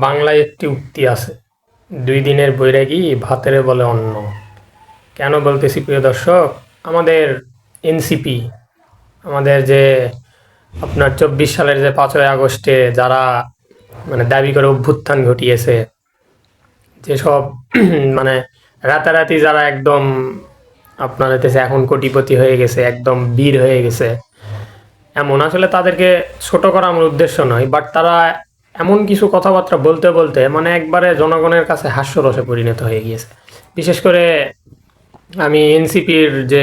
বাংলায় একটি উক্তি আছে, ২ দিনের বৈরাগী ভাতেরে বলে অন্ন। কেন বলতেছি প্রিয় দর্শক? আমাদের এনসিপি, আমাদের যে আপনার ২৪ সালের যে ৫ই আগস্টে যারা মানে দাবি করে অভ্যুত্থান ঘটিয়েছে, যেসব মানে রাতারাতি যারা একদম আপনার হইতেছে এখন কোটিপতি হয়ে গেছে, একদম বীর হয়ে গেছে, এমন আসলে তাদেরকে ছোট করা আমার উদ্দেশ্য নয়, বাট তারা এমন কিছু কথাবার্তা বলতে বলতে মানে একবারে জনগণের কাছে হাস্যরসে পরিণত হয়ে গিয়েছে। বিশেষ করে আমি এনসিপির যে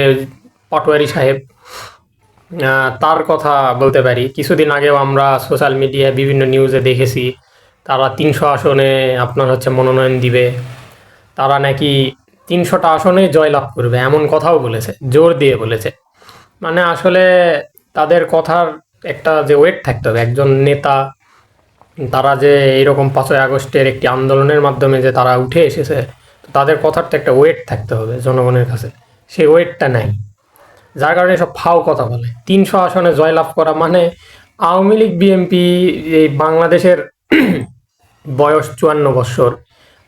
পটোয়ারি সাহেব, তার কথা বলতে পারি। কিছুদিন আগেও আমরা সোশ্যাল মিডিয়ায় বিভিন্ন নিউজে দেখেছি তারা ৩০০ আসনে আপনার হচ্ছে মনোনয়ন দিবে, তারা নাকি ৩০০টা আসনে জয়লাভ করবে, এমন কথাও বলেছে, জোর দিয়ে বলেছে। মানে আসলে তাদের কথার একটা যে ওয়েট থাকতে হবে একজন নেতা, তারা যে এরকম ৫ই আগস্টের একটি আন্দোলনের মাধ্যমে যে তারা উঠে এসেছে, তো তাদের কথার তো একটা ওয়েট থাকতে হবে জনগণের কাছে। সেই ওয়েটটা নাই, যার কারণে সব ফাও কথা বলে। ৩০০ আসনে জয়লাভ করা মানে আওয়ামী লীগ বিএনপি, এই বাংলাদেশের বয়স ৫৪ বছর,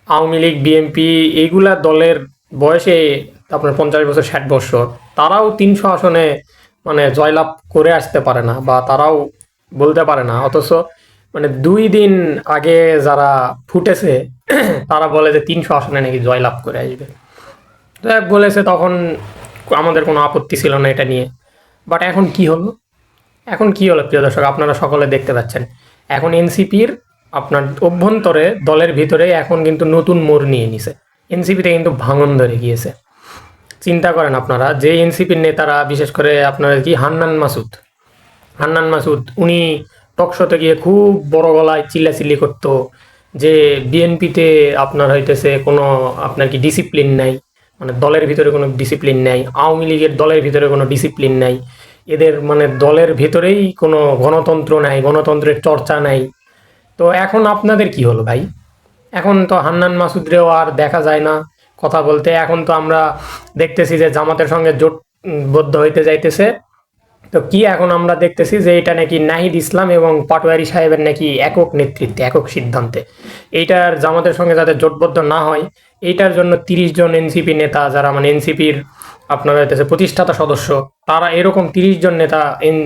আওয়ামী লীগ বিএনপি এইগুলা দলের বয়সে আপনার ৫০ বছর ৬০ বছর, তারাও ৩০০ আসনে মানে জয়লাভ করে আসতে পারে না, বা তারাও বলতে পারে না। অথচ মানে ২ দিন আগে যারা ফুটেছে তারা বলে যে ৩০০ আসনে নাকি জয়লাভ করে আসবে। তো বলেছে তখন আমাদের কোনো আপত্তি ছিল না এটা নিয়ে। বাট এখন কি হলো? এখন কি হলো প্রিয় দর্শক, আপনারা সকলে দেখতে পাচ্ছেন। এখন এনসিপির আপনার অভ্যন্তরে দলের ভিতরে এখন কিন্তু নতুন মোড় নিয়ে নিছে। এনসিপিতে কিন্তু ভাঙন ধরে গিয়েছে। চিন্তা করেন আপনারা, যে এনসিপির নেতারা, বিশেষ করে আপনার কি হান্নান মাসুদ উনি টকশোতে গিয়ে খুব বড় গলায় চিল্লাচিল্লি করতো যে বিএনপিতে আপনার হইতেছে কোনো আপনার কি ডিসিপ্লিন নাই, মানে দলের ভিতরে কোনো ডিসিপ্লিন নাই, আওয়ামী লীগের দলের ভিতরে কোনো ডিসিপ্লিন নাই, এদের মানে দলের ভিতরেই কোনো গণতন্ত্র নাই, গণতন্ত্রের চর্চা নাই। তো এখন আপনাদের কি হলো ভাই? এখন তো হান্নান মাসুদরেও আর দেখা যায় না কথা বলতে। এখন তো আমরা দেখতেছি যে জামাতের সঙ্গে জোটবদ্ধ হইতে যাইতেছে। তো কি এখন আমরা দেখতেছি যে এটা নাকি নাহিদ ইসলাম এবং পাটোয়ারি সাহেবের নাকি একক নেতৃত্বে, একক সিদ্ধান্তে এইটার জামাতের সঙ্গে যাতে জোটবদ্ধ না হয়, এইটার জন্য ৩০ জন এনসিপি নেতা, যারা মানে এনসিপির আপনার হইতেছে প্রতিষ্ঠাতা সদস্য, তারা এরকম ৩০ জন নেতা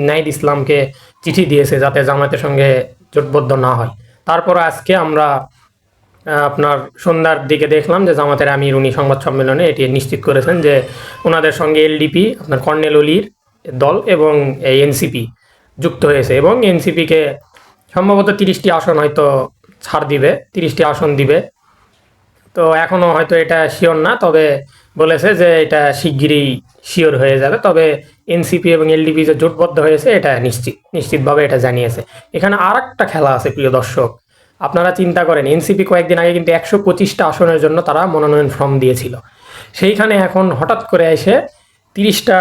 নাহিদ ইসলামকে চিঠি দিয়েছে যাতে জামাতের সঙ্গে জোটবদ্ধ না হয়। তারপর আজকে আমরা আপনার সন্ধ্যার দিকে দেখলাম যে জামাতের আমির উনি সংবাদ সম্মেলনে এটি নিশ্চিত করেছেন যে ওনাদের সঙ্গে এলডিপি, আপনার কর্নেল অলির দল এবং এই এনসিপি যুক্ত হয়েছে, এবং এনসিপিকে সম্ভবত ৩০টি আসন হয়তো ছাড় দিবে, ৩০টি আসন দিবে। তো এখনও হয়তো এটা শিওর না, তবে বলেছে যে এটা শিগগিরই শিওর হয়ে যাবে। তবে এনসিপি এবং এলডিপি যে জোটবদ্ধ হয়েছে এটা নিশ্চিতভাবে এটা জানিয়েছে। এখানে আর একটা খেলা আছে প্রিয় দর্শক, আপনারা চিন্তা করেন, এনসিপি কয়েকদিন আগে কিন্তু ১২৫টা আসনের জন্য তারা মনোনয়ন ফর্ম দিয়েছিল। সেইখানে এখন হঠাৎ করে এসে ৩০টা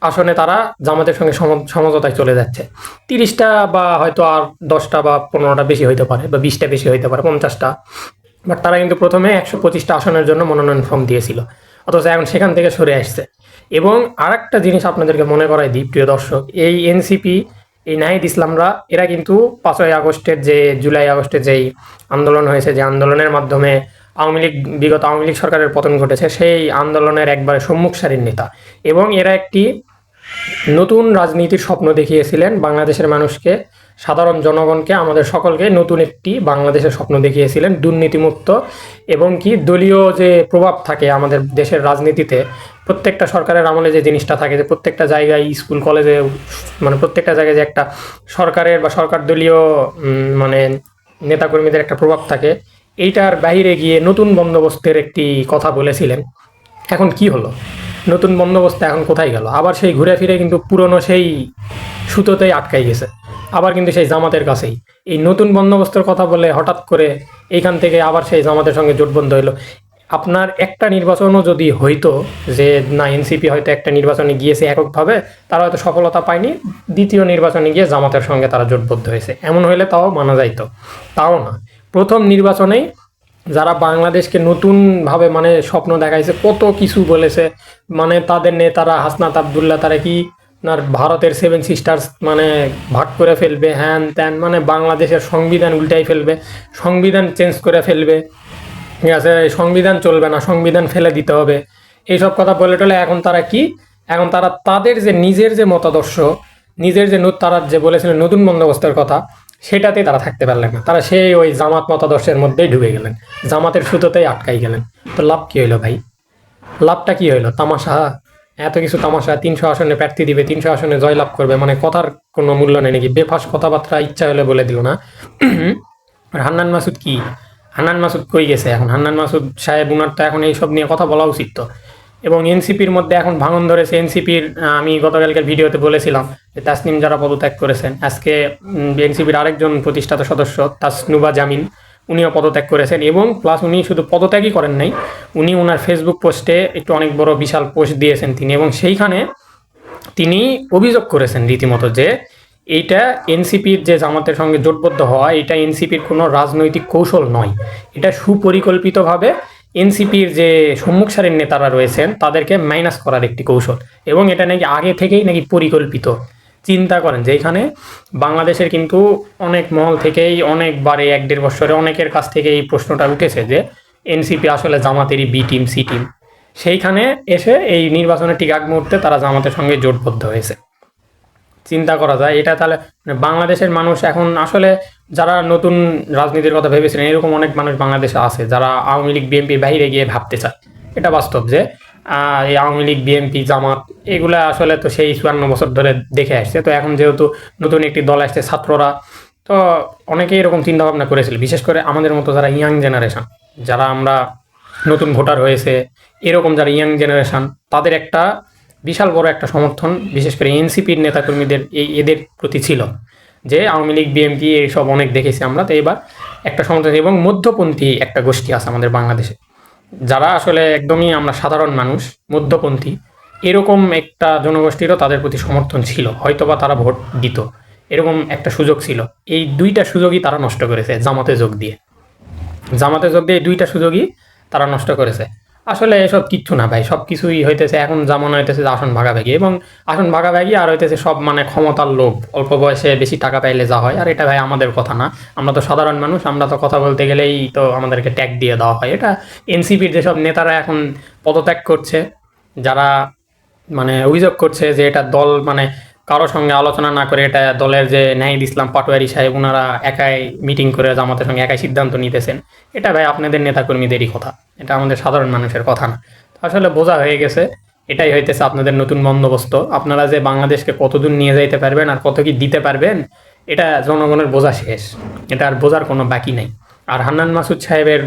আসনে তারা জামাতের সঙ্গে সমঝোতায় চলে যাচ্ছে। ৩০টা বা হয়তো আর 10টা বা 15টা বেশি হইতে পারে, বা 20টা বেশি হইতে পারে, 50টা। বাট তারা কিন্তু প্রথমে ১২৫টা আসনের জন্য মনোনয়ন ফর্ম দিয়েছিল, অথচ এখন সেখান থেকে সরে আসছে। এবং আর একটা জিনিস আপনাদেরকে মনে করাই দিই প্রিয় দর্শক, এই এনসিপি, এই নাহিদ ইসলামরা, এরা কিন্তু ৫ই আগস্টের যে জুলাই আগস্টে যেই আন্দোলন হয়েছে, যে আন্দোলনের মাধ্যমে বিগত আওয়ামী লীগ সরকারের পতন ঘটেছে, সেই আন্দোলনের একবারে সম্মুখ সারির নেতা। এবং এরা একটি নতুন রাজনীতির স্বপ্ন দেখিয়েছিলেন বাংলাদেশের মানুষকে, সাধারণ জনগণকে, আমাদের সকলকে নতুন একটি বাংলাদেশের স্বপ্ন দেখিয়েছিলেন, দুর্নীতিমুক্ত। এবং কি দলীয় যে প্রভাব থাকে আমাদের দেশের রাজনীতিতে, প্রত্যেকটা সরকারের আমলে যে জিনিসটা থাকে যে প্রত্যেকটা জায়গায়, স্কুল কলেজে, মানে প্রত্যেকটা জায়গায় যে একটা সরকারের বা সরকার দলীয় মানে নেতাকর্মীদের একটা প্রভাব থাকে, এইটার বাইরে গিয়ে নতুন বন্দোবস্তের একটি কথা বলেছিলেন। এখন কি হলো? নতুন বন্দোবস্ত এখন কোথায় গেল? আবার সেই ঘুরে ফিরে কিন্তু পুরনো সেই সুতোতেই আটকাই গেছে, আবার কিন্তু সেই জামাতের কাছেই। এই নতুন বন্দোবস্তের কথা বলে হঠাৎ করে এইখান থেকে আবার সেই জামাতের সঙ্গে জোটবন্ধ হইলো। আপনার একটা নির্বাচনও যদি হইতো, যে না এনসিপি হয়তো একটা নির্বাচনে গিয়েছে এককভাবে, তারা হয়তো সফলতা পায়নি, দ্বিতীয় নির্বাচনে গিয়ে জামাতের সঙ্গে তারা জোটবদ্ধ হয়েছে, এমন হইলে তাও মানা যাইতো। তাও না, প্রথম নির্বাচনেই যারা বাংলাদেশকে নতুনভাবে মানে স্বপ্ন দেখাইছে, কত কিছু বলেছে, মানে তাদের নেতারা হাসনাত আবদুল্লাহ, তারা কি আপনার ভারতের 7 সিস্টার্স মানে ভাগ করে ফেলবে, হ্যান ত্যান, মানে বাংলাদেশের সংবিধান উল্টাই ফেলবে, সংবিধান চেঞ্জ করে ফেলবে, ঠিক আছে, সংবিধান চলবে না, সংবিধান ফেলে দিতে হবে, এইসব কথা বলে টলে এখন তারা কি, এখন তারা তাদের যে নিজের যে মতাদর্শ, নিজের যে তারা যে বলেছিলেন নতুন বন্দোবস্তের কথা, সেটাতেই তারা থাকতে পারলেন না, তারা সেই ওই জামাত মতাদর্শের মধ্যেই ঢুকে গেলেন, জামাতের সুতোতেই আটকাই গেলেন। তো লাভ কি হইলো ভাই? লাভটা কি হইলো? তামাশা, এত কিছু তামাশা, 300 আসনে প্রার্থী দিবে, 300 আসনে জয়লাভ করবে, মানে কথার কোনো মূল্য নেই নাকি? বেফাস কথাবার্তা ইচ্ছা হলে বলে দিল না। আর হান্নান মাসুদ কি, হান্নান মাসুদ কই গেছে এখন? হান্নান মাসুদ সাহেব উনার তো এখন এইসব নিয়ে কথা বলা উচিত তো। এবং এনসিপির মধ্যে এখন ভাঙন ধরেছে এনসিপির। আমি গতকালকের ভিডিওতে বলেছিলাম যে তাসনিম যারা পদত্যাগ করেছেন, আজকে এনসিপির আরেকজন প্রতিষ্ঠাতা সদস্য তাসনুবা জামিন, উনিও পদত্যাগ করেছেন। এবং প্লাস উনি শুধু পদত্যাগই করেন নাই, উনি ওনার ফেসবুক পোস্টে একটু অনেক বড় বিশাল পোস্ট দিয়েছেন তিনি, এবং সেইখানে তিনি অভিযোগ করেছেন রীতিমতো যে এইটা এনসিপির যে জামাতের সঙ্গে জোটবদ্ধ হওয়া, এটা এনসিপির কোনো রাজনৈতিক কৌশল নয়, এটা সুপরিকল্পিতভাবে এনসিপির যে সম্মুখ সারির নেতারা রয়েছেন তাদেরকে মাইনাস করার একটি কৌশল, এবং এটা নাকি আগে থেকেই নাকি পরিকল্পিত। চিন্তা করেন যে এখানে বাংলাদেশের কিন্তু অনেক মহল থেকেই অনেকবারে 1-1.5 বছরে অনেকের কাছ থেকে এই প্রশ্নটা উঠেছে যে এনসিপি আসলে জামাতেরই বি টিম সি টিম, সেইখানে এসে এই নির্বাচনের ঠিক আগ মুহূর্তে তারা জামাতের সঙ্গে জোটবদ্ধ হয়েছে। চিন্তা করা যায় এটা তাহলে, মানে বাংলাদেশের মানুষ এখন আসলে যারা নতুন রাজনীতির কথা ভেবেছিলেন, এরকম অনেক মানুষ বাংলাদেশে আছে যারা আওয়ামী লীগ বিএনপির বাইরে গিয়ে ভাবতে চায়। এটা বাস্তব যে এই আওয়ামী লীগ বিএনপি জামাত এগুলা আসলে তো সেই 54 বছর ধরে দেখে আসছে। তো এখন যেহেতু নতুন একটি দল আসছে ছাত্ররা, তো অনেকেই এরকম চিন্তা ভাবনা করেছিল, বিশেষ করে আমাদের মতো যারা ইয়াং জেনারেশন, যারা আমরা নতুন ভোটার হয়েছে, এরকম যারা ইয়াং জেনারেশন, তাদের একটা বিশাল বড় একটা সমর্থন বিশেষ করে এনসিপির নেতাকর্মীদের এদের প্রতি ছিল যে আওয়ামী লীগ বিএনপি এইসব অনেক দেখেছি আমরা, তো এবার একটা সমর্থন। এবং মধ্যপন্থী একটা গোষ্ঠী আছে আমাদের বাংলাদেশে, যারা আসলে একদমই আমরা সাধারণ মানুষ, মধ্যপন্থী, এরকম একটা জনগোষ্ঠীরও তাদের প্রতি সমর্থন ছিল, হয়তোবা তারা ভোট দিত, এরকম একটা সুযোগ ছিল। এই দুইটা সুযোগই তারা নষ্ট করেছে জামাতে যোগ দিয়ে, জামাতে যোগ দিয়ে এই দুইটা সুযোগই তারা নষ্ট করেছে। আসলে এসব কিচ্ছু না ভাই, সব কিছুই হইতেছে এখন জামানা হইতেছে যে আসন ভাগাভাগি, এবং আসন ভাগাভাগি আর হইতেছে সব মানে ক্ষমতার লোভ, অল্প বয়সে বেশি টাকা পাইলে যা হয়। আর এটা ভাই আমাদের কথা না, আমরা তো সাধারণ মানুষ, আমরা তো কথা বলতে গেলেই তো আমাদেরকে ট্যাগ দিয়ে দেওয়া হয়। এটা এনসিপির যেসব নেতারা এখন পদত্যাগ করছে, যারা মানে অভিযোগ করছে যে এটা দল মানে কারো সঙ্গে আলোচনা না করে, এটা দলের যে নাহিদ ইসলাম পাটোয়ারি সাহেব ওনারা একাই মিটিং করে জামাতের সঙ্গে একাই সিদ্ধান্ত নিতেছেন, এটা ভাই আপনাদের নেতাকর্মীদেরই কথা, এটা আমাদের সাধারণ মানুষের কথা না। আসলে বোঝা হয়ে গেছে এটাই হইতেছে আপনাদের নতুন বন্দোবস্ত। আপনারা যে বাংলাদেশকে কতদূর নিয়ে যাইতে পারবেন আর কত কি দিতে পারবেন, এটা জনগণের বোঝা শেষ, এটা আর বোঝার কোনো বাকি নেই। আর হান্নান মাসুদ সাহেবের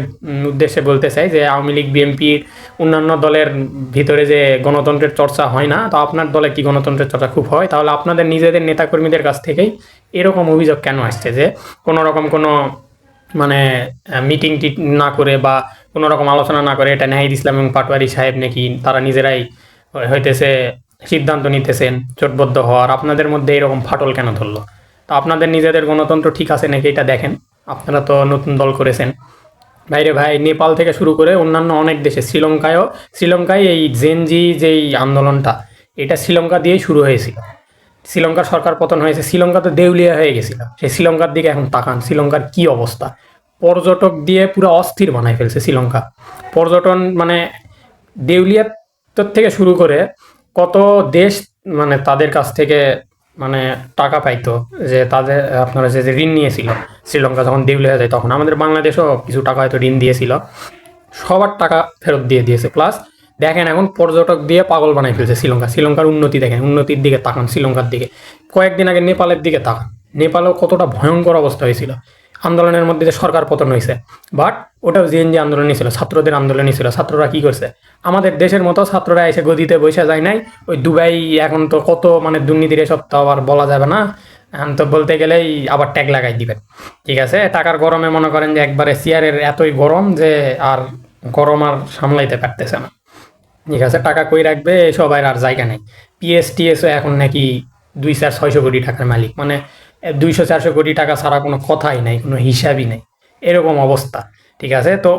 উদ্দেশ্যে বলতে চাই যে আওয়ামী লীগ বিএনপির অন্যান্য দলের ভিতরে যে গণতন্ত্রের চর্চা হয় না, তো আপনার দলে কি গণতন্ত্রের চর্চা খুব হয়? তাহলে আপনাদের নিজেদের নেতাকর্মীদের কাছ থেকেই এরকম অভিযোগ কেন আসছে যে কোনো রকম কোনো মানে মিটিং না করে বা কোনো রকম আলোচনা না করে এটা নাহিদ ইসলাম এবং পাটোয়ারি সাহেব নাকি তারা নিজেরাই হইতেছে সিদ্ধান্ত নিতেছেন জোটবদ্ধ হওয়ার? আপনাদের মধ্যে এরকম ফাটল কেন ধরলো? তো আপনাদের নিজেদের গণতন্ত্র ঠিক আছে নাকি এটা দেখেন। আপনারা তো নতুন দল করেছেন ভাইরে ভাই, নেপাল থেকে শুরু করে অন্যান্য অনেক দেশে, শ্রীলঙ্কায় এই জেনজি যেই আন্দোলনটা, এটা শ্রীলঙ্কা দিয়েই শুরু হয়েছিল। শ্রীলঙ্কার সরকার পতন হয়েছে, শ্রীলঙ্কা তো দেউলিয়া হয়ে গেছিল, সেই শ্রীলঙ্কার দিকে এখন তাকান, শ্রীলঙ্কার কি অবস্থা, পর্যটক দিয়ে পুরো অস্থির বানায় ফেলছে শ্রীলঙ্কা। পর্যটন মানে দেউলিয়া থেকে শুরু করে কত দেশ মানে তাদের কাছ থেকে মানে টাকা পাইতো, যে তাদের আপনারা যে ঋণ নিয়েছিল শ্রীলঙ্কা যখন দেউলিয়া হয়ে যায়, তখন আমাদের বাংলাদেশও কিছু টাকা হয়তো ঋণ দিয়েছিল, সবার টাকা ফেরত দিয়ে দিয়েছে। প্লাস দেখেন এখন পর্যটক দিয়ে পাগল বানাই ফেলছে শ্রীলঙ্কার উন্নতি দেখেন, উন্নতির দিকে তাকান, শ্রীলঙ্কার দিকে। কয়েকদিন আগে নেপালের দিকে তাকান, নেপালেও কতটা ভয়ঙ্কর অবস্থা হয়েছিল, আন্দোলনের মধ্যে যে সরকার পতন হয়েছে। বাট ওটাও জেএনজি আন্দোলনই ছিল, ছাত্রদের আন্দোলনই ছিল। ছাত্ররা কি করছে, আমাদের দেশের মতো ছাত্ররা এসে গদিতে বসে যায় নাই। ওই দুবাই এখন তো কত মানে দুর্নীতির, এসব তো আবার বলা যাবে না, এখন তো বলতে গেলেই আবার ট্যাগ লাগাই দিবেন। ঠিক আছে, টাকার গরমে মনে করেন যে একবারে চেয়ারের এতই গরম যে আর গরম আর সামলাইতে পারতেছে না। ঠিক আছে, টাকা কই রাখবে সবাই, আর জায়গা নেই। পিএসটিএসও এখন নাকি 200-600 কোটি টাকার মালিক, মানে 200-400 কোটি টাকা ছাড়া কোনো কথাই নাই, কোনো হিসাবই নেই, এরকম অবস্থা। ঠিক আছে, তো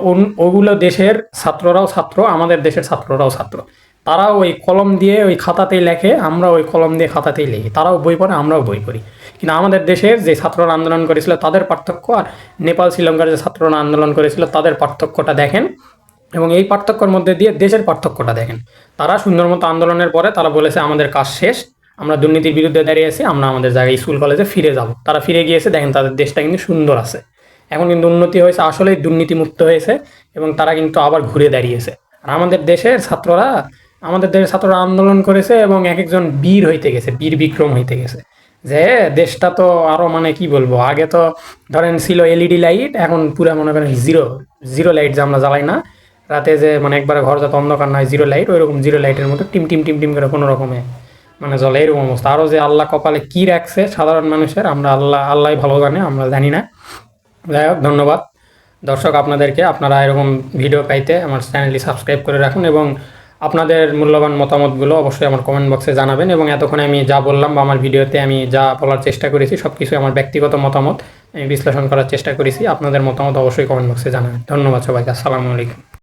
ওগুলো দেশের ছাত্ররাও ছাত্র, আমাদের দেশের ছাত্ররাও ছাত্র। তারাও ওই কলম দিয়ে ওই খাতাতেই লেখে, আমরা ওই কলম দিয়ে খাতাতেই লিখি। তারাও বই পড়ে, আমরাও বই পড়ি। কিন্তু আমাদের দেশের যে ছাত্ররা আন্দোলন করেছিল তাদের পার্থক্য, আর নেপাল শ্রীলঙ্কার যে ছাত্ররা আন্দোলন করেছিল তাদের পার্থক্যটা দেখেন, এবং এই পার্থক্যের মধ্যে দিয়ে দেশের পার্থক্যটা দেখেন। তারা সুন্দর মতো আন্দোলনের পরে তারা বলেছে আমাদের কাজ শেষ, আমরা দুর্নীতির বিরুদ্ধে দাঁড়িয়েছি, আমরা আমাদের জায়গায় স্কুল কলেজে ফিরে যাব। তারা ফিরে গিয়েছে, দেখেন তাদের দেশটা কিন্তু সুন্দর আছে, এখন কিন্তু উন্নতি হয়েছে, আসলেই দুর্নীতিমুক্ত হয়েছে, এবং তারা কিন্তু আবার ঘুরে দাঁড়িয়েছে। আর আমাদের দেশের ছাত্ররা আন্দোলন করেছে এবং এক একজন বীর হইতে গেছে, বীর বিক্রম হইতে গেছে। যে দেশটা তো আরো মানে কি বলবো, আগে তো ধরেন ছিল এলইডি লাইট, এখন পুরো মনে করেন জিরো জিরো লাইট যে আমরা জ্বালাই না রাতে, যে মানে একবারে ঘর যাতে অন্ধকার নয়, জিরো লাইট, ওইরকম জিরো লাইটের মতো টিম টিম টিম টিম করে কোনো রকমে মানে জ্বলে, এরকম অবস্থা। আরও যে আল্লাহ কপালে কি রাখছে সাধারণ মানুষের, আমরা আল্লাহ ভালো জানে, আমরা জানি না। যাই হোক, ধন্যবাদ দর্শক আপনাদেরকে। আপনারা এরকম ভিডিও পাইতে আমার চ্যানেলটি সাবস্ক্রাইব করে রাখুন, এবং আপনাদের মূল্যবান মতামতগুলো অবশ্যই আমার কমেন্ট বক্সে জানাবেন। এবং এতক্ষণে আমি যা বললাম বা আমার ভিডিওতে আমি যা বলার চেষ্টা করেছি সব কিছু আমার ব্যক্তিগত মতামত, আমি বিশ্লেষণ করার চেষ্টা করেছি। আপনাদের মতামত অবশ্যই কমেন্ট বক্সে জানাবেন। ধন্যবাদ সবাইকে, আসসালামু আলাইকুম।